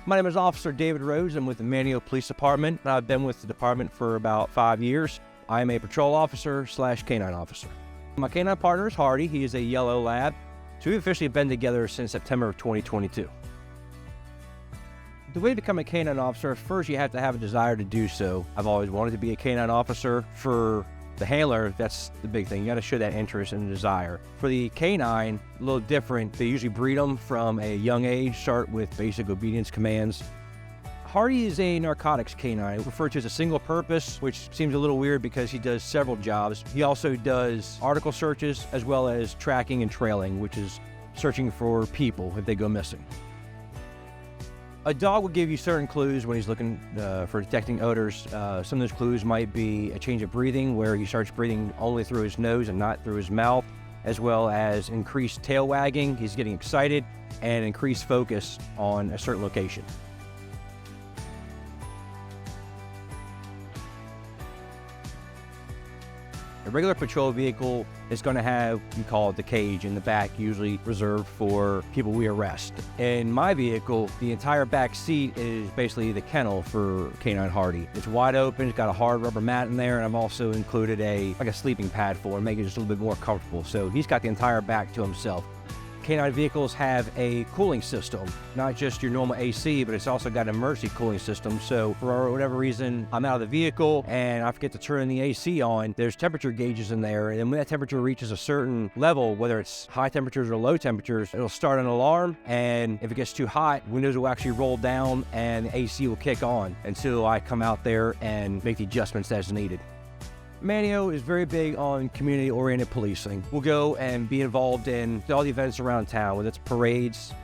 My name is Officer David Rhoads. I'm with the Manteo Police Department. I've been with the department for about 5 years. I am a patrol officer / canine officer. My canine partner is Hardy. He is a yellow lab. So we've officially been together since September of 2022. The way to become a canine officer, first you have to have a desire to do so. I've always wanted to be a canine officer. For the handler, that's the big thing. You got to show that interest and desire. For the canine, a little different. They usually breed them from a young age, start with basic obedience commands. Hardy is a narcotics canine, referred to as a single purpose, which seems a little weird because he does several jobs. He also does article searches as well as tracking and trailing, which is searching for people if they go missing. A dog will give you certain clues when he's looking for detecting odors. Some of those clues might be a change of breathing, where he starts breathing only through his nose and not through his mouth, as well as increased tail wagging, he's getting excited, and increased focus on a certain location. A regular patrol vehicle is going to have, you call it the cage in the back, usually reserved for people we arrest. In my vehicle, the entire back seat is basically the kennel for Canine Hardy. It's wide open, it's got a hard rubber mat in there, and I've also included a sleeping pad for him, make it just a little bit more comfortable. So he's got the entire back to himself. Canine vehicles have a cooling system, not just your normal AC, but it's also got an emergency cooling system. So for whatever reason, I'm out of the vehicle and I forget to turn the AC on, there's temperature gauges in there. And when that temperature reaches a certain level, whether it's high temperatures or low temperatures, it'll start an alarm. And if it gets too hot, windows will actually roll down and the AC will kick on until I come out there and make the adjustments as needed. Manteo is very big on community-oriented policing. We'll go and be involved in all the events around town, whether it's parades.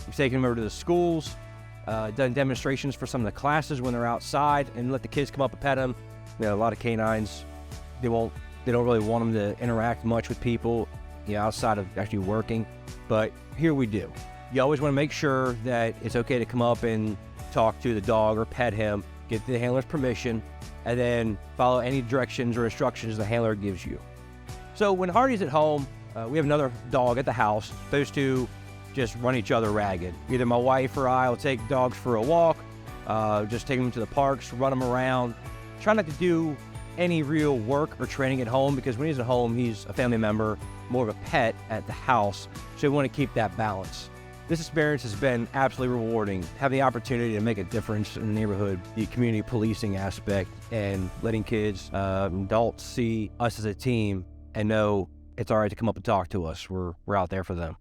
We've taken them over to the schools, done demonstrations for some of the classes when they're outside, and let the kids come up and pet them. You know, a lot of canines, they don't really want them to interact much with people, outside of actually working. But here we do. You always want to make sure that it's okay to come up and talk to the dog or pet him, get the handler's permission, and then follow any directions or instructions the handler gives you. So when Hardy's at home, we have another dog at the house. Those two just run each other ragged. Either my wife or I will take dogs for a walk, just take them to the parks, run them around. Try not to do any real work or training at home, because when he's at home, he's a family member, more of a pet at the house. So we want to keep that balance. This experience has been absolutely rewarding, having the opportunity to make a difference in the neighborhood, the community policing aspect, and letting kids, adults see us as a team and know it's all right to come up and talk to us. We're out there for them.